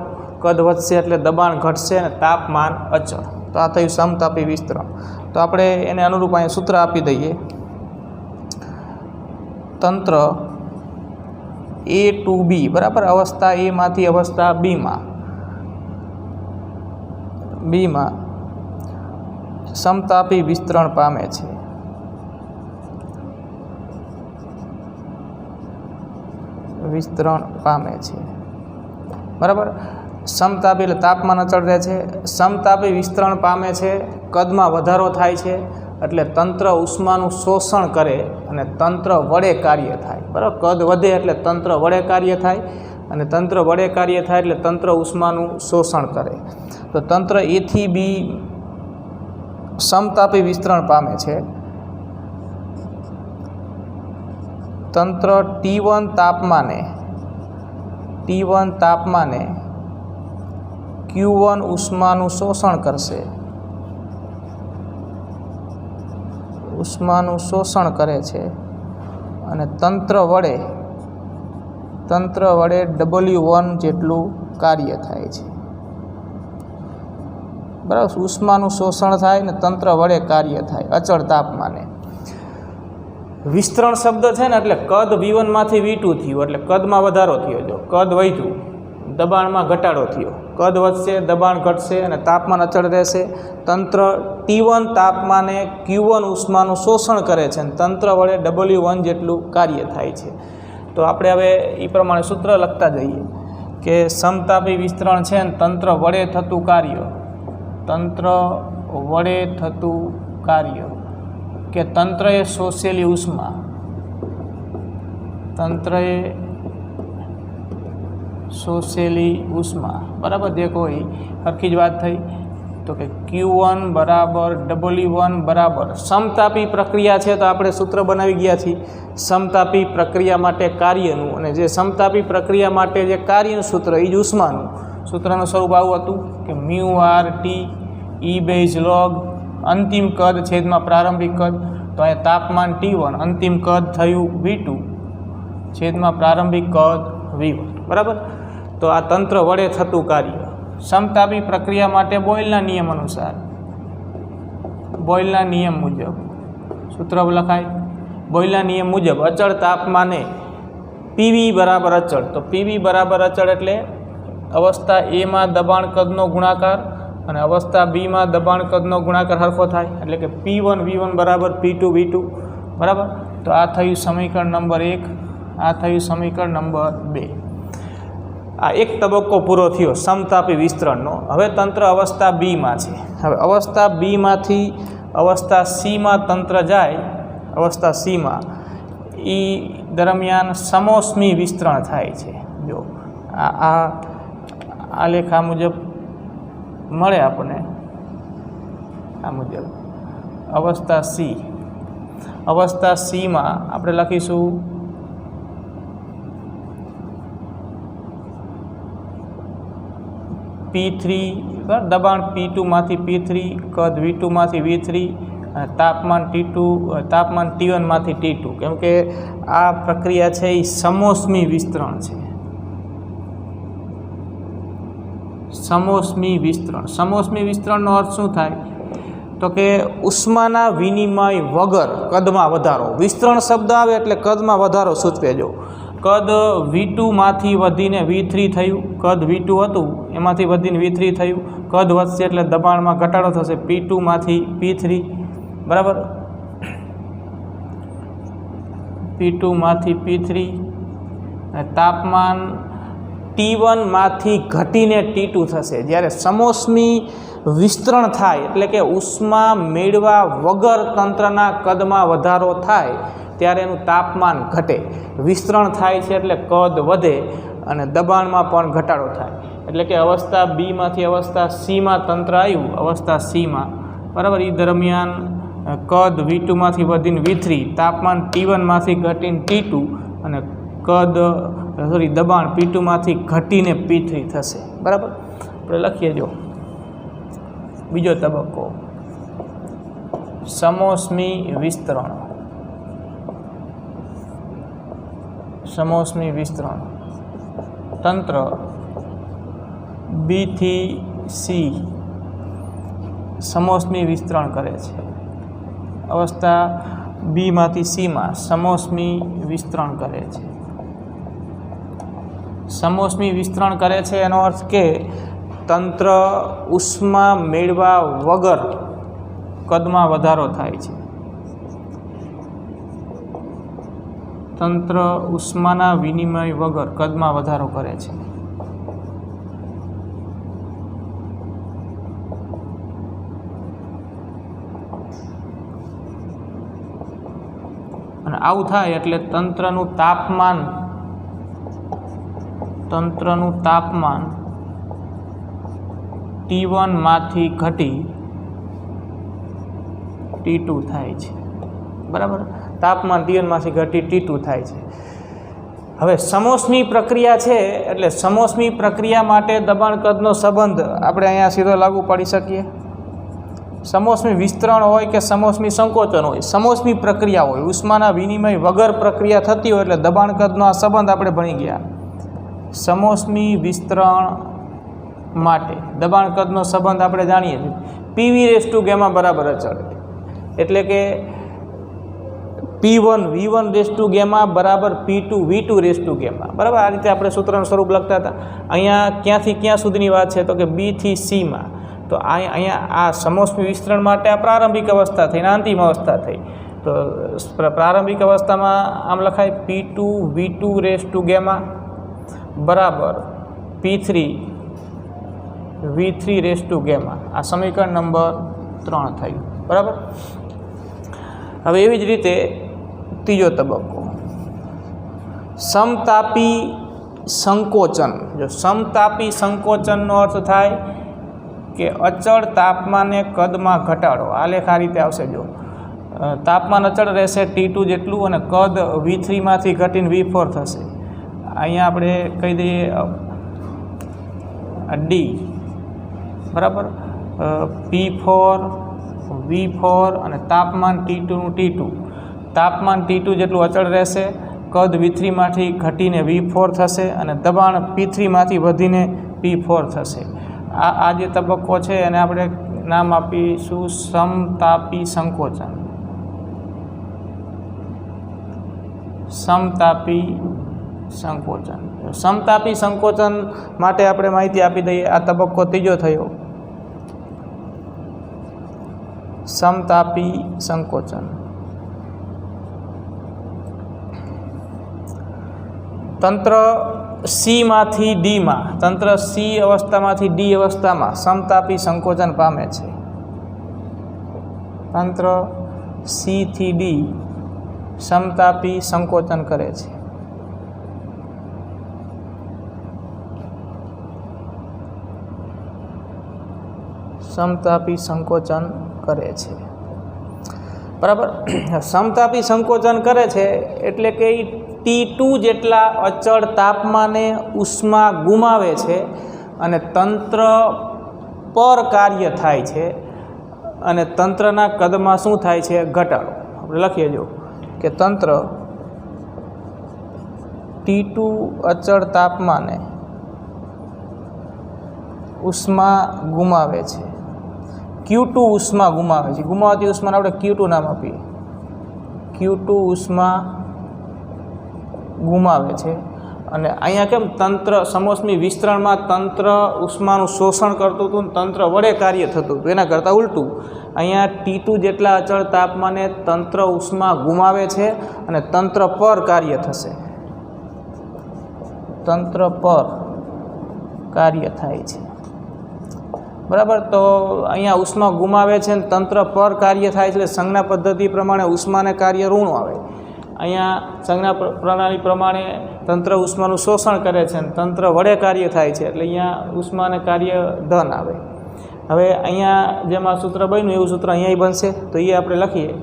કદ વધશે એટલે દબાણ ઘટશે અને તાપમાન અચળ. તો આ થયું સમતાપી વિસ્તરણ. તો આપણે એને અનુરૂપ અહીંયા સૂત્ર આપી દઈએ. તંત્ર A to B, બરાબર. અવસ્થા Aમાંથી અવસ્થા Bમાં સમતાપી વિસ્તરણ પામે છે. બરાબર. સમતાપી એટલે તાપમાન અચળ રહે છે. સમતાપી વિસ્તરણ પામે છે, કદમાં વધારો થાય છે એટલે તંત્ર ઉષ્માનું શોષણ કરે અને તંત્ર વડે કાર્ય થાય, બરાબર. કદ વધે એટલે તંત્ર વડે કાર્ય થાય અને તંત્ર વડે કાર્ય થાય એટલે તંત્ર ઉષ્માનું શોષણ કરે. તો તંત્ર A થી B સમતાપી વિસ્તરણ પામે છે. તંત્ર T1 તાપમાને Q1 ઉષ્માનું શોષણ કરશે. ઉષ્માનું શોષણ કરે છે અને તંત્ર વડે W1 જેટલું કાર્ય થાય છે, બરાબર. ઉષ્માનું શોષણ થાય ને તંત્ર વડે કાર્ય થાય અચળ તાપમાને. વિસ્તરણ શબ્દ છે ને એટલે કદ V1 માંથી V2 થયું એટલે કદમાં વધારો થયો. જો કદ વધ્યું, દબાણમાં ઘટાડો થયો. કદ વધશે, દબાણ ઘટશે અને તાપમાન અચળ રહેશે. તંત્ર T1 તાપમાને Q1 ઉષ્માનું શોષણ કરે છે અને તંત્ર વડે W1 જેટલું કાર્ય થાય છે. તો આપણે હવે એ પ્રમાણે સૂત્ર લખતા જઈએ કે સમતાપી વિસ્તરણ છે અને તંત્ર વડે થતું કાર્ય, તંત્ર વડે થતું કાર્ય કે તંત્રએ શોષેલી ઉષ્મા, તંત્રએ શોષેલી ઉષ્મા, બરાબર. દેખો એ સરખી જ વાત થઈ. તો કે Q1 બરાબર W1 બરાબર સમતાપી પ્રક્રિયા છે તો આપણે સૂત્ર બનાવી ગયા છીએ સમતાપી પ્રક્રિયા માટે કાર્યનું, અને જે સમતાપી પ્રક્રિયા માટે જે કાર્યનું સૂત્ર એ જ ઉષ્માનું સૂત્રનું સ્વરૂપ આવું હતું કે μRT E log અંતિમ કદ છેદમાં પ્રારંભિક કદ. તો અહીંયા તાપમાન T1, અંતિમ કદ થયું V2 છેદમાં પ્રારંભિક કદ V1, બરાબર. તો આ તંત્ર વડે થતું કાર્ય સમતાપી પ્રક્રિયા માટે બોયલના નિયમ અનુસાર, બોયલના નિયમ મુજબ સૂત્ર લખાય. બોયલના નિયમ મુજબ અચળ તાપમાને PV બરાબર અચળ. તો PV બરાબર અચળ એટલે અવસ્થા A માં દબાણ કદનો ગુણાકાર અને અવસ્થા B માં દબાણ કદનો ગુણાકાર સરખો થાય એટલે કે P1 V1 બરાબર P2 V2, બરાબર. તો આ થયું સમીકરણ નંબર 1, આ થયું સમીકરણ નંબર 2. આ એક તબક્કો પૂરો થયો સમતાપી વિસ્તરણનો. હવે તંત્ર અવસ્થા B માં છે. હવે અવસ્થા B માંથી અવસ્થા C માં તંત્ર જાય, અવસ્થા C માં એ દરમિયાન સમોષ્મી વિસ્તરણ થાય છે. જો આ લેખા મુજબ મળે આપણને, આ મુજબ અવસ્થા C, અવસ્થા C માં આપણે લખીશું P3 દબાણ P2 માંથી P3, કદ V2 માંથી V3 અને તાપમાન T2, તાપમાન T1 માંથી T2. કેમ કે આ પ્રક્રિયા છે એ સમોષ્મી વિસ્તરણ છે. સમોષ્મી વિસ્તરણ, સમોષ્મી વિસ્તરણનો અર્થ શું થાય તો કે ઉષ્માના વિનિમય વગર કદમાં વધારો. વિસ્તરણ શબ્દ આવે એટલે કદમાં વધારો સૂચવે. જો કદ V2 માંથી વધીને V3 થયું, કદ V2 હતું એમાંથી વધીને V3 થયું, કદ વધશે એટલે દબાણમાં ઘટાડો થશે P2 માંથી P3, બરાબર. P2 માંથી P3 અને તાપમાન T1 માંથી ઘટીને T2 થશે. જ્યારે સમોષ્મી વિસ્તરણ થાય એટલે કે ઉષ્મા મેળવા વગર તંત્રના કદમાં વધારો થાય ત્યારે એનું તાપમાન ઘટે. વિસ્તરણ થાય છે એટલે કદ વધે અને દબાણમાં પણ ઘટાડો થાય. એટલે કે અવસ્થા B માંથી અવસ્થા C માં તંત્ર આવ્યું, અવસ્થા C માં, બરાબર. એ દરમિયાન કદ V2 માંથી વધીને V3, તાપમાન T1 માંથી ઘટીને T2 અને દબાણ P2 માંથી ઘટીને P3 થશે, બરાબર. આપણે લખીએ. જો બીજો તબક્કો સમોષ્મી વિસ્તરણ, સમોષ્મી વિસ્તરણ તંત્ર B થી C સમોષ્મી વિસ્તરણ કરે છે. અવસ્થા B માંથી C માં સમોષ્મી વિસ્તરણ કરે છે. સમોષ્મી વિસ્તરણ કરે છે એનો અર્થ કે તંત્ર ઉષ્મા મેળવા વગર કદમાં વધારો થાય છે. તંત્ર ઉષ્માના વિનિમય વગર કદમાં વધારો કરે છે. અને આવું થાય એટલે તંત્રનું તાપમાન T1 માંથી ઘટી T2 થાય છે, બરાબર. તાપમાન T1 માંથી ઘટી T2 થાય છે. હવે સમોષ્મી પ્રક્રિયા છે એટલે સમોષ્મી પ્રક્રિયા માટે દબાણ કદનો સંબંધ આપણે અહીંયા સીધો લાગુ પાડી શકીએ. સમોષ્મી વિસ્તરણ હોય કે સમોષ્મી સંકોચન હોય, સમોષ્મી પ્રક્રિયા હોય, ઉષ્માના વિનિમય વગર પ્રક્રિયા થતી હોય એટલે દબાણ કદનો આ સંબંધ આપણે ભણી ગયા. સમોષ્મી વિસ્તરણ માટે દબાણ કદનો સંબંધ આપણે જાણીએ છીએ PV રેસ ટુ ગેમા બરાબર અચળ. એટલે કે P1 V1 raise to gamma બરાબર P2 V2 raise to gamma, બરાબર. આ રીતે આપણે સૂત્રનું સ્વરૂપ લખતા હતા. અહીંયા ક્યાંથી ક્યાં સુધીની વાત છે? તો કે B થી C માં. તો અહીંયા આ સમોષ્મી વિસ્તરણ માટે આ પ્રારંભિક અવસ્થા થઈ ને અંતિમ અવસ્થા થઈ. તો પ્રારંભિક અવસ્થામાં આમ લખાય P2 V2 raise to gamma બરાબર P3 V3 raise to gamma. આ સમીકરણ નંબર 3 થયું, બરાબર. હવે એવી જ રીતે ત્રીજો તબક્કો સમતાપી સંકોચન. જો સમતાપી સંકોચનનો અર્થ થાય કે અચળ તાપમાને કદમાં ઘટાડો. આલેખ આ રીતે આવશે. જો તાપમાન અચળ રહેશે T2 જેટલું અને કદ V3 માંથી ઘટીને V4 થશે. અહીંયા આપણે કહી દઈએ D બરાબર P4 V4 અને તાપમાન T2નું T2. તાપમાન T2 જેટલું અચળ રહેશે, કદ V3 માંથી ઘટીને V4 થશે અને દબાણ P3 માંથી વધીને P4 થશે. આ જે તબક્કો છે એને આપણે નામ આપીશું સમતાપી સંકોચન. સમતાપી સંકોચન. સમતાપી સંકોચન માટે આપણે માહિતી આપી દઈએ. આ તબક્કો ત્રીજો થયો, સમતાપી સંકોચન. તંત્ર C માંથી D માં, તંત્ર C અવસ્થામાંથી D અવસ્થામાં સમતાપી સંકોચન પામે છે. તંત્ર C થી D સમતાપી સંકોચન કરે છે. સમતાપી સંકોચન કરે છે, બરાબર. સમતાપી સંકોચન કરે છે એટલે કે T2 જેટલા અચળ તાપમાને ઉષ્મા ગુમાવે છે અને તંત્ર પર કાર્ય થાય છે અને તંત્રના કદમાં શું થાય છે? ઘટાડો. આપણે લખીએ જો કે તંત્ર T2 અચળ તાપમાને ઉષ્મા ગુમાવે છે. Q2 ઉષ્મા ગુમાવે છે. ગુમાવતી ઉષ્માને આપણે Q2 નામ આપીએ. Q2 ઉષ્મા ગુમાવે છે અને અહીંયા કેમ તંત્ર સમોષ્મી વિસ્તરણમાં તંત્ર ઉષ્માનું શોષણ કરતું હતું, તંત્ર વડે કાર્ય થતું હતું. એના કરતાં ઉલટું અહીંયા T2 જેટલા અચળ તાપમાને તંત્ર ઉષ્મા ગુમાવે છે અને તંત્ર પર કાર્ય થશે. તંત્ર પર કાર્ય થાય છે, બરાબર. તો અહીંયા ઉષ્મા ગુમાવે છે અને તંત્ર પર કાર્ય થાય છે. સંજ્ઞા પદ્ધતિ પ્રમાણે ઉષ્માને કાર્ય ઋણ આવે. અહીંયા સંજ્ઞા પ્રણાલી પ્રમાણે તંત્ર ઉષ્માનું શોષણ કરે છે અને તંત્ર વડે કાર્ય થાય છે એટલે અહીંયા ઉષ્માને કાર્ય ધન આવે. હવે અહીંયા જેમ આ સૂત્ર બન્યું એવું સૂત્ર અહીંયા બનશે. તો એ આપણે લખીએ.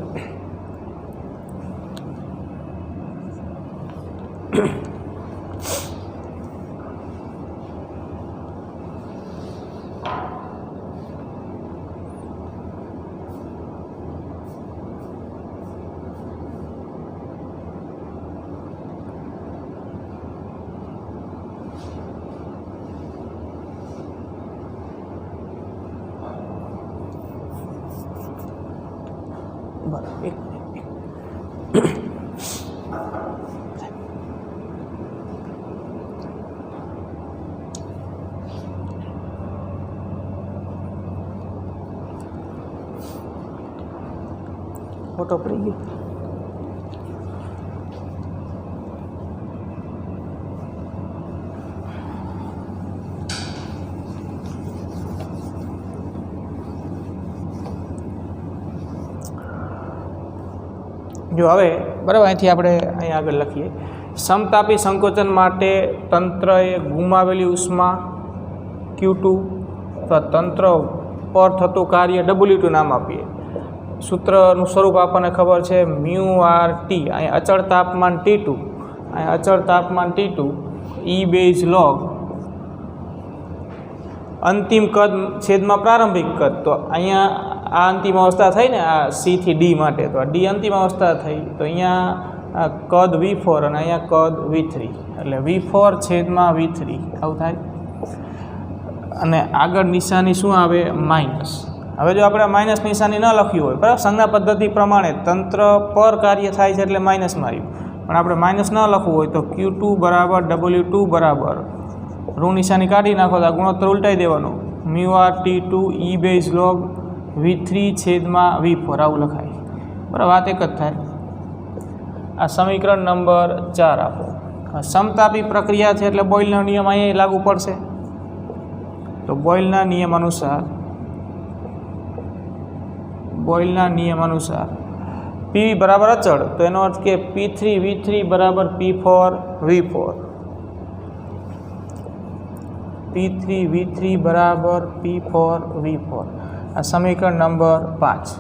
ફોટો પડી ગયો. જો હવે બરાબર અહીંથી આપણે અહીંયા આગળ લખીએ. સમતાપી સંકોચન માટે તંત્રએ ગુમાવેલી ઉષ્મા Q2 અથવા તંત્ર પર થતું કાર્ય W2 નામ આપીએ. સૂત્રનું સ્વરૂપ આપણને ખબર છે μRT. અહીંયા અચળ તાપમાન T2, અહીંયા અચળ તાપમાન T2 E બેઝ લોગ અંતિમ કદ છેદમાં પ્રારંભિક કદ. તો અહીંયા આ અંતિમ અવસ્થા થઈ ને આ C થી D માટે, તો આ D અંતિમ અવસ્થા થઈ. તો અહીંયા કદ V4 અને અહીંયા કદ V3 એટલે V4 છેદમાં V3 આવું થાય. અને આગળ નિશાની શું આવે? માઇનસ. હવે જો આપણે માઇનસ નિશાની ન લખ્યું હોય બરાબર, સંજ્ઞા પદ્ધતિ પ્રમાણે તંત્ર પર કાર્ય થાય છે એટલે માઇનસ માર્યું, પણ આપણે માઇનસ ન લખવું હોય તો Q2 બરાબર W2 બરાબર ઋણ નિશાની કાઢી નાખો તો આ ગુણોત્તર ઉલટાઈ દેવાનું, μRT2 E base log V3 છેદમાં V4 આવું લખાય બરાબર, વાત એક જ થાય. આ સમીકરણ નંબર 4 આપો. સમતાપી પ્રક્રિયા છે એટલે બોયલનો નિયમ અહીંયા લાગુ પડશે. તો બોયલના નિયમ અનુસાર P બરાબર અચળ, તો એનો અર્થ કે P3 V3 બરાબર P4 V4, P3 V3 બરાબર P4 V4. આ સમીકરણ નંબર 5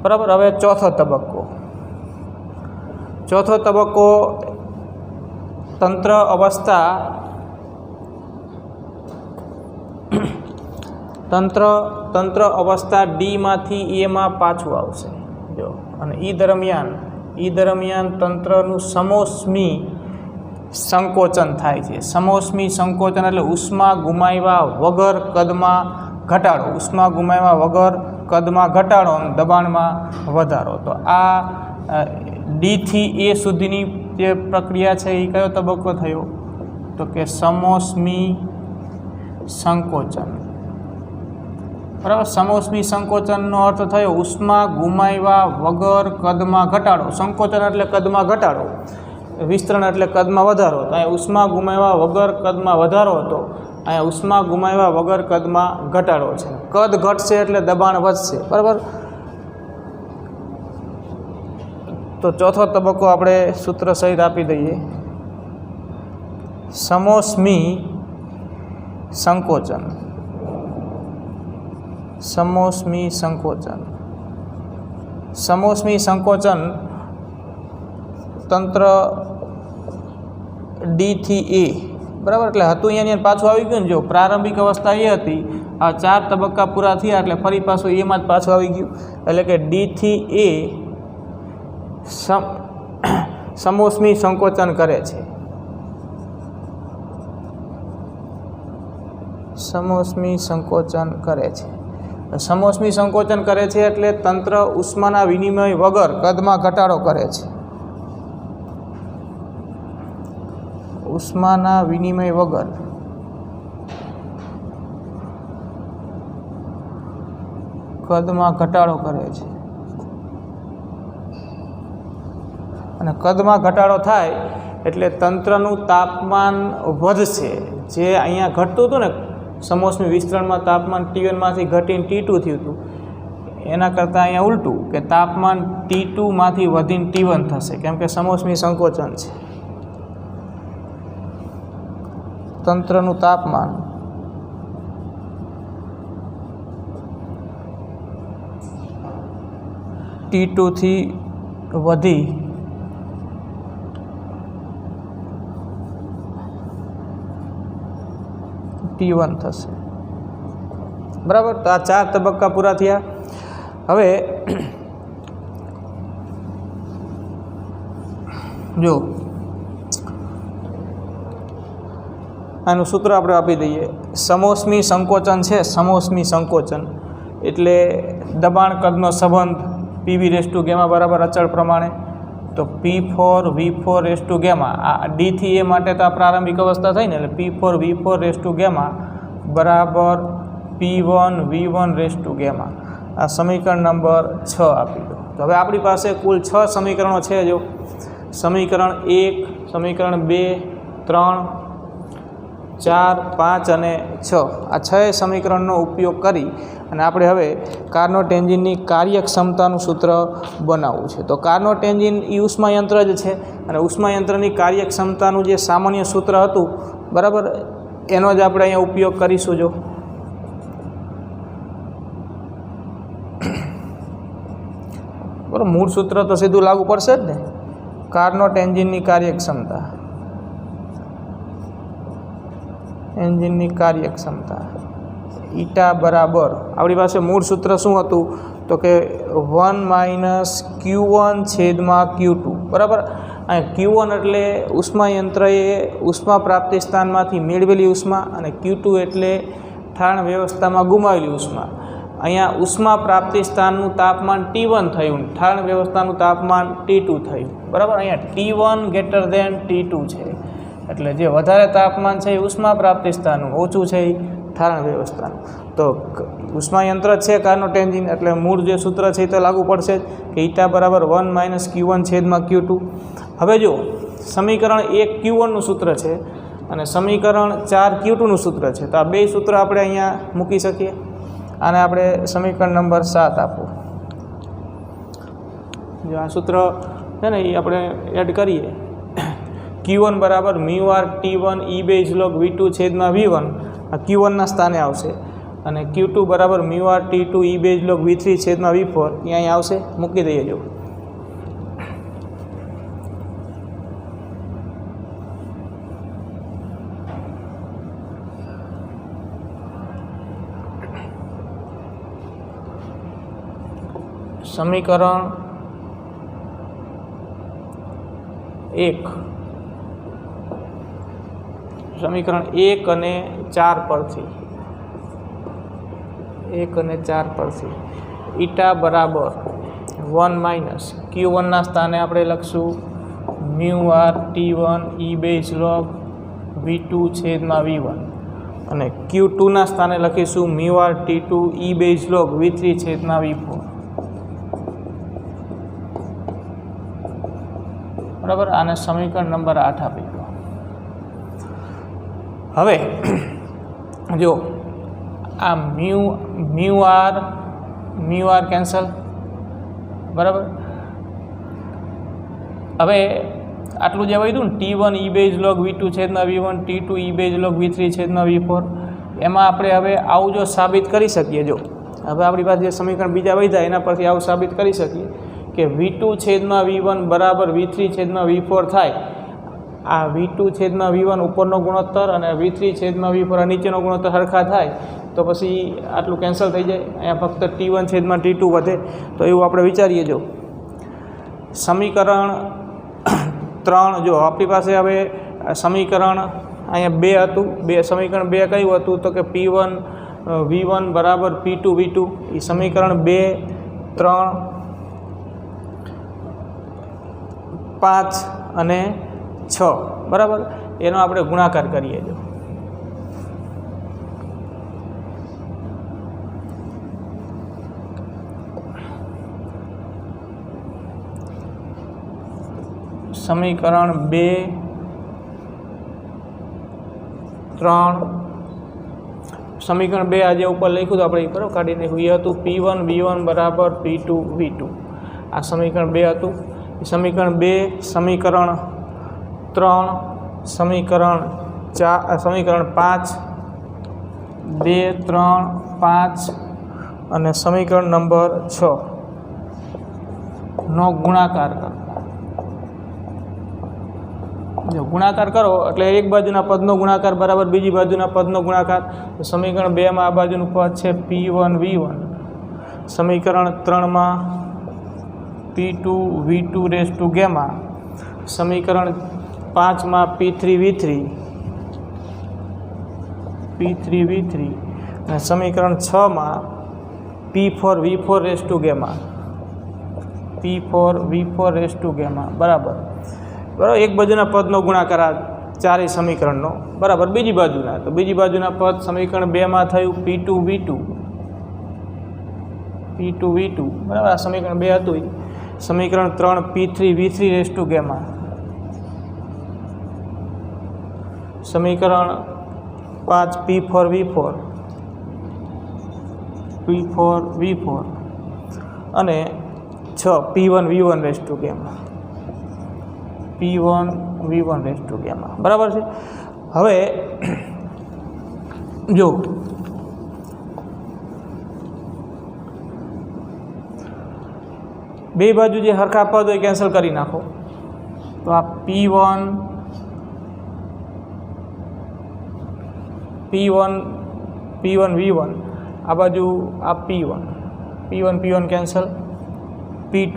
બરાબર. હવે ચોથો તબક્કો તંત્ર અવસ્થા D માંથી A માં પાછું આવશે જો, અને એ દરમિયાન તંત્રનું સમોષ્મી સંકોચન થાય છે. સમોષ્મી સંકોચન એટલે ઉષ્મા ગુમાવ્યા વગર કદમાં ઘટાડો, અને દબાણમાં વધારો. તો આ D થી A સુધીની જે પ્રક્રિયા છે એ કયો તબક્કો થયો? તો કે સમોષ્મી સંકોચન બરાબર. સમોષ્મી સંકોચનનો અર્થ થયો ઉષ્મા ગુમાવ્યા વગર કદમાં ઘટાડો. સંકોચન એટલે કદમાં ઘટાડો, વિસ્તરણ એટલે કદમાં વધારો. તો અહીંયા ઉષ્મા ગુમાવ્યા વગર કદમાં વધારો હતો, અહીંયા ઉષ્મા ગુમાવ્યા વગર કદમાં ઘટાડો છે. કદ ઘટશે એટલે દબાણ વધશે બરાબર. તો ચોથો તબક્કો આપણે સૂત્ર સહિત આપી દઈએ. સમોષ્મી સંકોચન તંત્ર D થી A બરાબર. એટલે હતું અહીંયા પાછું આવી ગયું ને, જો પ્રારંભિક અવસ્થા એ હતી, આ 4 તબક્કા પૂરા થયા એટલે ફરી પાછું એમાં જ પાછું આવી ગયું. એટલે કે D થી A સમોષ્મી સંકોચન કરે છે. સમોષ્મી સંકોચન કરે છે એટલે તંત્ર ઉષ્માના વિનિમય વગર કદમાં ઘટાડો કરે છે. ઉષ્માના વિનિમય વગર કદમાં ઘટાડો કરે છે. અને કદમાં ઘટાડો થાય એટલે તંત્રનું તાપમાન વધશે. જે અહીંયા ઘટતું હતું ને સમોષ્મી વિસ્તરણમાં, તાપમાન T1 માંથી ઘટીને T2 થયું હતું, એના કરતાં અહીંયા ઉલટું કે તાપમાન T2 માંથી વધીને T1 થશે, કેમ કે સમોષ્મી સંકોચન છે. તંત્રનું તાપમાન T2 થી વધી T1 થશે બરાબર. તો આ 4 તબક્કા પૂરા થયા. હવે જો આનું સૂત્ર આપણે આપી દઈએ. સમોષ્મી સંકોચન છે, સમોષ્મી સંકોચન એટલે દબાણ કદનો સંબંધ P(G) બરાબર અચળ પ્રમાણે. તો P4 V4 આ D થી A માટે તો આ પ્રારંભિક અવસ્થા થઈ ને, એટલે P4 V4 બરાબર P1 V1 આ સમીકરણ નંબર 6 આપી દો. તો હવે આપણી પાસે કુલ 6 સમીકરણો છે. જો સમીકરણ 1, સમીકરણ 2, 3, 4, 5 અને 6 આ 6 સમીકરણનો ઉપયોગ કરી અને આપણે હવે કાર્નોટ એન્જિનની કાર્યક્ષમતાનું સૂત્ર બનાવવું છે. તો કાર્નોટ એન્જિન એ ઉષ્માયંત્ર જ છે, અને ઉષ્માયંત્રની કાર્યક્ષમતાનું જે સામાન્ય સૂત્ર હતું બરાબર, એનો જ આપણે અહીંયા ઉપયોગ કરીશું. જો બરાબર, મૂળ સૂત્ર તો સીધું લાગુ પડશે જ ને. કાર્નોટ એન્જિનની કાર્યક્ષમતા, ઈટા બરાબર આપણી પાસે મૂળ સૂત્ર શું હતું? તો કે 1 - Q1 છેદમાં Q2 બરાબર. અહીં Q1 એટલે ઉષ્માયંત્રએ ઉષ્મા પ્રાપ્તિ સ્થાનમાંથી મેળવેલી ઉષ્મા, અને Q2 એટલે ઠારણ વ્યવસ્થામાં ગુમાવેલી ઉષ્મા. અહીંયા ઉષ્મા પ્રાપ્તિ સ્થાનનું તાપમાન T1 થયું, ઠારણ વ્યવસ્થાનું તાપમાન T2 થયું, બરાબર. અહીંયા T1 ગ્રેટર ધેન T2 છે, એટલે જે વધારે તાપમાન છે એ ઉષ્મા પ્રાપ્તિ સ્થાનનું, ઓછું છે એ ઠારણ વ્યવસ્થાનું. તો ઉષ્મા યંત્ર છે કાર્નોટ એન્જિન, એટલે મૂળ જે સૂત્ર છે એ તો લાગુ પડશે જ કે ઈટા બરાબર 1 - Q1 છેદમાં Q2. હવે જો સમીકરણ 1 Q1નું સૂત્ર છે અને સમીકરણ 4 Q2નું સૂત્ર છે, તો આ બે સૂત્ર આપણે અહીંયા મૂકી શકીએ. આને આપણે સમીકરણ નંબર 7 આપવું. જો આ સૂત્ર છે ને એ આપણે એડ કરીએ. Q1 બરાબર μR T1 E base log V2 છેદમાં V1, આ Q1ના સ્થાને આવશે, અને Q2 બરાબર μR T2 E base log V3 છેદમાં V4 એ અહીં આવશે. મૂકી દઈએ. જો સમીકરણ 1 અને 4 પરથી ઈટા બરાબર 1 - Q1ના સ્થાને આપણે લખશું μR T1 E base log V2 છેદમાં V1, અને Q2ના સ્થાને લખીશું μR T2 E base log V3 છેદમાં V4, બરાબર. આને સમીકરણ નંબર 8 આપી દો. હવે જો આ μR કેન્સલ, બરાબર. હવે આટલું જે વધ્યું ને T1 E base log V2 છેદમાં V1, T2 E base log V3 છેદમાં V4, એમાં આપણે હવે આવું જો સાબિત કરી શકીએ. જો હવે આપણી પાસે જે સમીકરણ બીજા વધ્યા એના પરથી આવું સાબિત કરી શકીએ કે V2 છેદમાં V1 બરાબર V3 છેદમાં V4 થાય. આ V2 છેદમાં V1 ઉપરનો ગુણોત્તર અને V3 છેદમાં V4 નીચેનો ગુણોત્તર સરખા થાય, તો પછી આટલું કેન્સલ થઈ જાય. અહીંયા ફક્ત T1 છેદમાં T2 વધે. તો એવું આપણે વિચારીએ. જો સમીકરણ 3, જો આપણી પાસે હવે સમીકરણ અહીંયા 2 હતું. સમીકરણ 2 કયું હતું? તો કે P1 V1 બરાબર P2 V2. એ સમીકરણ 2, 3, 5 અને 6, બરાબર. એનો આપણે ગુણાકાર કરીએ. જો સમીકરણ 2, 3, સમીકરણ 2 આજે ઉપર લખ્યું તો આપણે બરાબર કાઢી નાખ્યું. એ હતું P1 V1 બરાબર P2 V2. આ સમીકરણ 2 હતું. સમીકરણ 2, સમીકરણ 3, સમીકરણ 4, સમીકરણ 5, 2, 3, 5 અને સમીકરણ નંબર 6 નો ગુણાકાર કરો. જો ગુણાકાર કરો એટલે એક બાજુના પદનો ગુણાકાર બરાબર બીજી બાજુના પદનો ગુણાકાર. તો સમીકરણ 2માં આ બાજુનું પદ છે P1 V1, સમીકરણ 3માં P2 V2 rays to gamma, સમીકરણ 5માં P3 V3 અને સમીકરણ 6માં P4 V4 raise to gamma, P4 V4 raise to gamma, બરાબર. એક બાજુના પદનો ગુણાકાર આ ચારેય સમીકરણનો, બરાબર. બીજી બાજુના, તો બીજી બાજુના પદ સમીકરણ 2માં થયું P2 V2, બરાબર. આ સમીકરણ 2 હતું. સમીકરણ 3 P3 V3 rays to gamma, સમીકરણ 5 P4 V4 અને 6 P1 V1 raise to gamma, P1 V1 raise to gamma, બરાબર છે. હવે જો બે બાજુ જે હરખા પદ હોય કેન્સલ કરી નાખો. તો આ P1 V1, આ બાજુ આ P1 કેન્સલ, P2,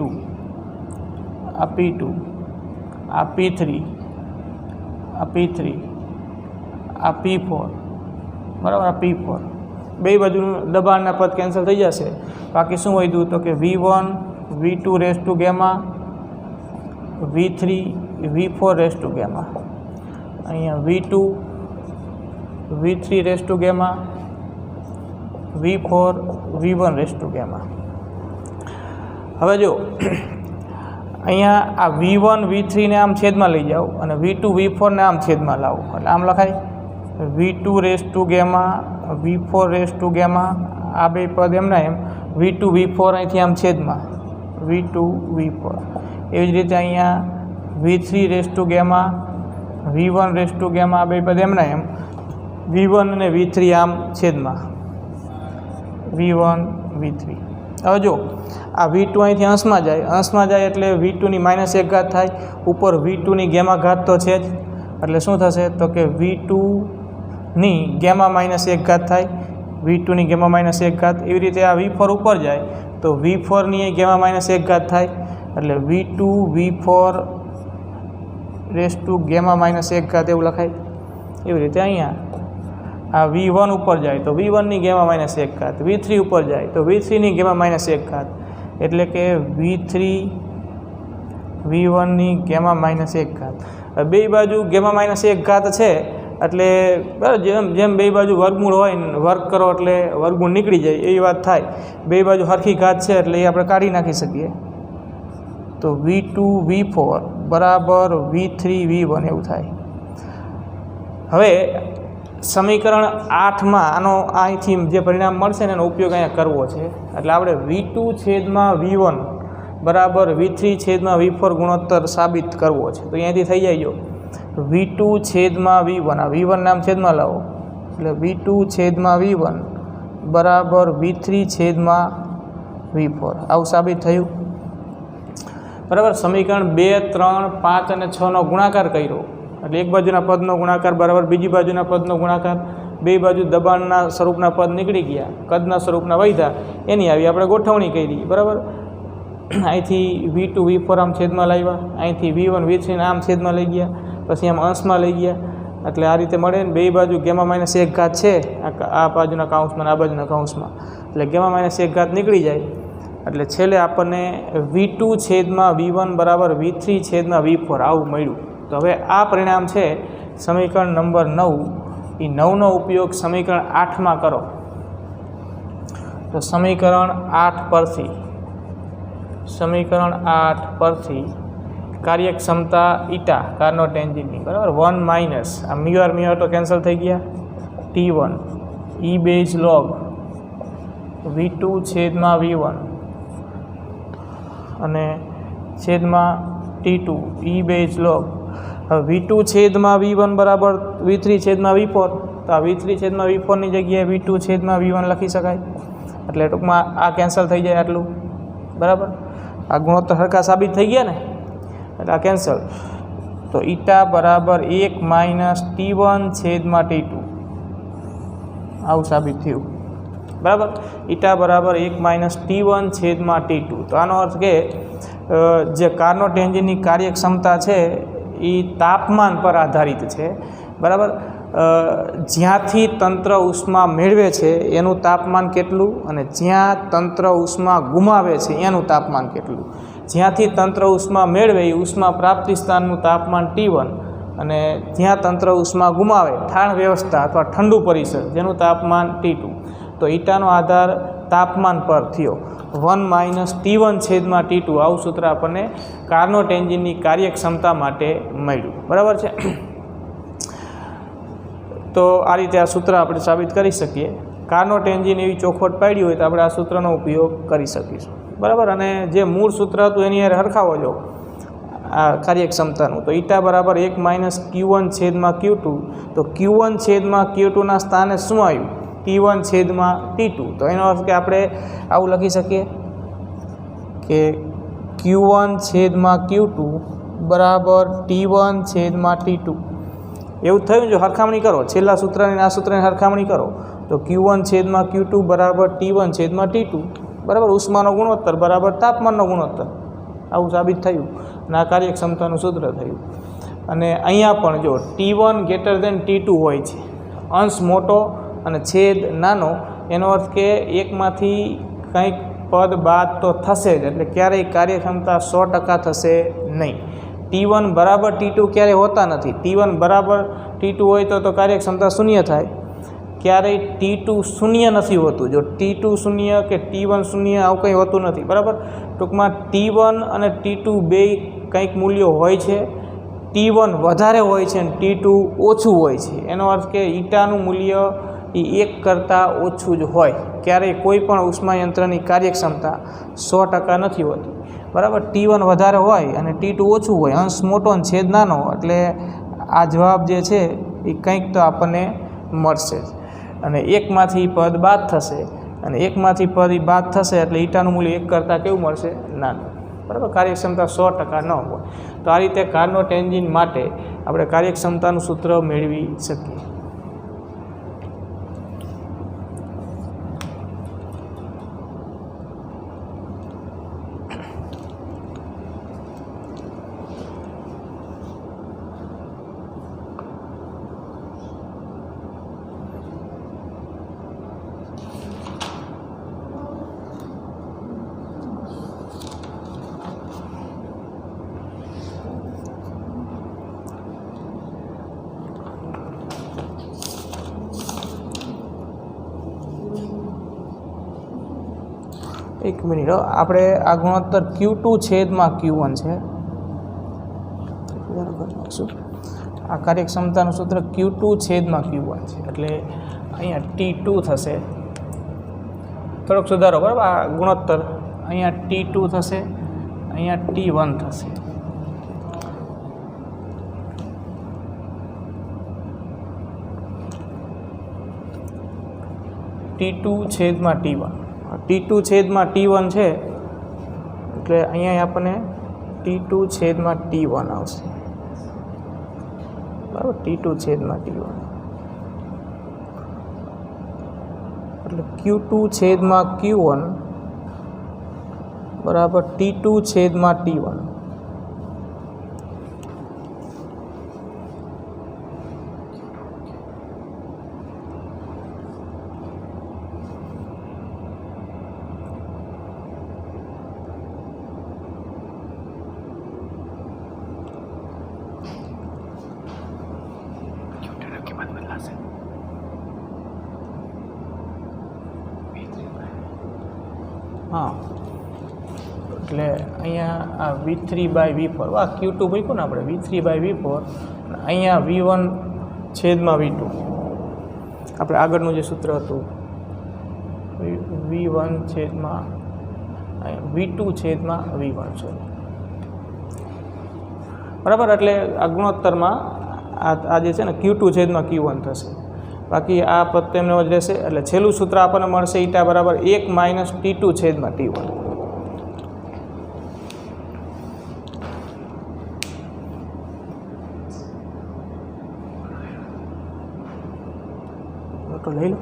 આ P2, આ P3, આ P4, બરાબર. આ P4, બે બાજુનું દબાણના પદ કેન્સલ થઈ જશે. બાકી શું વધ્યું તો કે V1 V2 raise to gamma V3 V4 raise to gamma, અહીંયા V2 V3 raise to gamma V4 V1 raise to gamma. હવે જો અહીંયા આ V1 V3 ને આમ છેદમાં લઈ જાઓ અને V2 V4 ને આમ છેદમાં લાવો એટલે આમ લખાય V2 raise to gamma V4 raise to gamma. આ બે પદ એમના એમ V2 V4 અહીંથી આમ છેદમાં V2 V4. એવી જ રીતે અહીંયા V3 raise to gamma V1 raise to gamma. આ બે પદ એમના એમ V1 અને V3 આમ છેદમાં V1 V3. હવે જો આ V2 અહીંથી અંશમાં જાય એટલે V2 ની -1 ઘાત થાય, ઉપર V2 ની ગેમા ઘાત તો છે જ એટલે શું થશે તો કે V2 ની ગેમા -1 ઘાત થાય, V2 ની ગેમા -1 ઘાત. એવી રીતે આ V4 ઉપર જાય તો V4 ની ગેમા -1 ઘાત થાય એટલે V2 V4 raise to gamma -1 ઘાત એવું લખાય. એવી રીતે અહીંયા આ V1 ઉપર જાય તો V1 ની ગેમા -1 ઘાત, V3 ઉપર જાય તો V3 ની ગેમા -1 ઘાત એટલે કે V3 V1 ની ગેમા -1 ઘાત. બે બાજુ ગેમા -1 ઘાત છે એટલે બરાબર જેમ બે બાજુ વર્ગમૂળ હોય ને વર્ગ કરો એટલે વર્ગમૂળ નીકળી જાય એવી વાત થાય. બે બાજુ સરખી ઘાત છે એટલે એ આપણે કાઢી નાખી શકીએ. તો V2 V4 બરાબર V3 V1 એવું થાય. હવે સમીકરણ 8માં આનો અહીંથી જે પરિણામ મળશે ને એનો ઉપયોગ અહીંયા કરવો છે. એટલે આપણે V2 છેદમાં V1 બરાબર V3 છેદમાં V4 ગુણોત્તર સાબિત કરવો છે. તો અહીંયાથી થઈ જાય જો V2 છેદમાં V1, આ V1 નામ છેદમાં લાવો એટલે V2 છેદમાં V1 બરાબર V3 છેદમાં V4 આવું સાબિત થયું. બરાબર. સમીકરણ 2, 3, 5 અને 6નો ગુણાકાર કર્યો એટલે એક બાજુના પદનો ગુણાકાર બરાબર બીજી બાજુના પદનો ગુણાકાર. બે બાજુ દબાણના સ્વરૂપના પદ નીકળી ગયા, કદના સ્વરૂપના વધ્યા, એની આવી આપણે ગોઠવણી કરી. બરાબર. અહીંથી V2 V4 આમ છેદમાં લાવ્યા, અહીંથી V1 V3 આમ છેદમાં લઈ ગયા, પછી આમ અંશમાં લઈ ગયા એટલે આ રીતે મળે ને. બે બાજુ ગેમા -1 ઘાત છે આ બાજુના કાઉન્સમાં આ બાજુના કાઉન્સમાં એટલે ગેમા -1 ઘાત નીકળી જાય એટલે છેલ્લે આપણને V2 છેદમાં V1 બરાબર V3 છેદમાં V4 આવું મળ્યું. તો હવે આ પરિણામ છે સમીકરણ નંબર 9. એ 9નો ઉપયોગ સમીકરણ 8માં કરો તો સમીકરણ 8 પરથી કાર્યક્ષમતા ઈટા કાર્નોટ એન્જિનની બરાબર 1 માઇનસ આ મ્યુઆર તો કેન્સલ થઈ ગયા T1 E base log V2 છેદમાં V1 અને છેદમાં T2 E બેઝ લોગ. હવે V2 છેદમાં V1 બરાબર V3 છેદમાં V4 તો આ V3 છેદમાં V4 ની જગ્યાએ V2 છેદમાં V1 લખી શકાય એટલે ટૂંકમાં આ કેન્સલ થઈ જાય આટલું. બરાબર. આ ગુણોત્તર સરખા સાબિત થઈ ગયા ને એટલે આ કેન્સલ. તો ઈટા બરાબર 1 માઇનસ T1 છેદમાં T2 આવું સાબિત થયું. બરાબર. ઈટા બરાબર 1 માઇનસ T1 છેદમાં T2. તો આનો અર્થ કે જે કાર્નોટ એન્જિનની કાર્યક્ષમતા છે એ તાપમાન પર આધારિત છે. બરાબર. જ્યાંથી તંત્ર ઉષ્મા મેળવે છે એનું તાપમાન કેટલું અને જ્યાં તંત્ર ઉષ્મા ગુમાવે છે એનું તાપમાન કેટલું. જ્યાંથી તંત્ર ઉષ્મા મેળવે એ ઉષ્મા પ્રાપ્તિ સ્થાનનું તાપમાન T1 અને જ્યાં તંત્ર ઉષ્મા ગુમાવે ઠાણ વ્યવસ્થા અથવા ઠંડુ પરિસર જેનું તાપમાન T2. તો ઈટાનો આધાર તાપમાન પર થયો 1 માઇનસ T1 છેદમાં T2 આવું સૂત્ર આપણને કાર્નોટ એન્જિનની કાર્યક્ષમતા માટે મળ્યું. બરાબર છે. તો આ રીતે આ સૂત્ર આપણે સાબિત કરી શકીએ. કાર્નોટ એન્જિન એવી ચોખવટ પાડી હોય તો આપણે આ સૂત્રનો ઉપયોગ કરી શકીશું. બરાબર. અને જે મૂળ સૂત્ર હતું એની યાર હરખાવો જો આ કાર્યક્ષમતાનું તો ઈટા બરાબર 1 માઇનસ Q1 છેદમાં Q2 તો Q1 છેદમાં Q2ના સ્થાને શું આવ્યું T1 છેદમાં T2. તો એનો અર્થ કે આપણે આવું લખી શકીએ કે Q1 છેદમાં Q2 બરાબર T1 છેદમાં T2. એવું થયું જો હરખામણી કરો છેલ્લા સૂત્રની આ સૂત્રની હરખામણી કરો તો Q1 છેદમાં Q2 બરાબર T1 છેદમાં T2 બરાબર ઉષ્માનો ગુણોત્તર બરાબર તાપમાનનો ગુણોત્તર આવું સાબિત થયું અને આ કાર્યક્ષમતાનું સૂત્ર થયું. અને અહીંયા પણ જો T1 > T2 હોય છે, અંશ મોટો અને છેદ નાનો એનો અર્થ કે એકમાંથી કંઈક પદ બાદ તો થશે જ, એટલે ક્યારેય કાર્યક્ષમતા 100% થશે નહીં. T1 બરાબર T2 ક્યારેય હોતા નથી. T1 બરાબર T2 હોય તો કાર્યક્ષમતા શૂન્ય થાય. ક્યારેય T2 શૂન્ય નથી હોતું. જો T2 શૂન્ય કે T1 શૂન્ય આવું કંઈ હોતું નથી, બરાબર. ટૂંકમાં T1 અને T2 બે કંઈક મૂલ્યો હોય છે. T1 વધારે હોય છે અને T2 ઓછું હોય છે. એનો અર્થ કે ઈટાનું મૂલ્ય એ 1 કરતાં ઓછું જ હોય. ક્યારેય કોઈ પણ ઉષ્માયંત્રની કાર્યક્ષમતા 100% નથી હોતી, બરાબર. T1 વધારે હોય અને T2 ઓછું હોય, અંશ મોટો અને છેદ નાનો, એટલે આ જવાબ જે છે એ કંઈક તો આપણને મળશે જ. અને એકમાંથી પદ બાદ થશે, અને એકમાંથી પદ બાદ થશે એટલે ઈટાનું મૂલ્ય 1 કરતાં કેવું મળશે? નાનું, બરાબર. કાર્યક્ષમતા 100% ન હોય. તો આ રીતે કાર્નોટ એન્જિન માટે આપણે કાર્યક્ષમતાનું સૂત્ર મેળવી શકીએ. એક મિનિટ, આપણે આ ગુણોત્તર Q2/Q1 છે. આ કાર્યક્ષમતાનું સૂત્ર Q2/Q1 છે, એટલે અહીંયા T2 થશે. થોડોક સુધારો, બરાબર. આ ગુણોત્તર અહીંયા T2 થશે, અહીંયા T1 થશે. T2/T1. T2/T1 છે એટલે અહીંયા આપણને T2/T1 આવશે, બરાબર. T2/T1 એટલે Q2/Q1 બરાબર T2/T1. હા, એટલે અહીંયા આ V3/V4, આ Q2 મૂક્યું ને આપણે, V3/V4, અહીંયા V1/V2. આપણે આગળનું જે સૂત્ર હતું V2/V1 છે, બરાબર. એટલે આ ગુણોત્તરમાં આ જે છે ને Q2/Q1 થશે. બાકી આ પદ તેમને જ રહેશે. એટલે છેલ્લું સૂત્ર આપણને મળશે ઈટા બરાબર 1 - T2/T1. તો લઈ લો.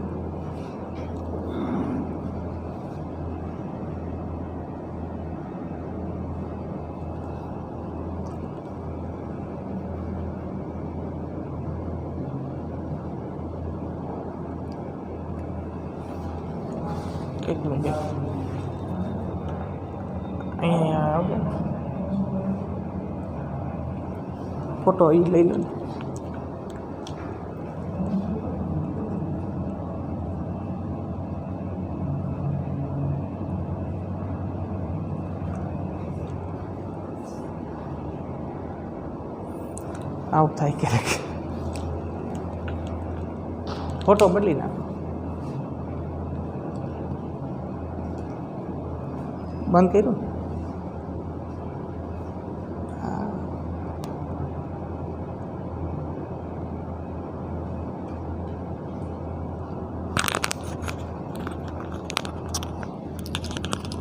એક મિનિટ, અહીંયા ફોટો એ લઈ લો. આવું થાય ક્યારેક, ફોટો બદલી નાખો. બંધ કર્યું.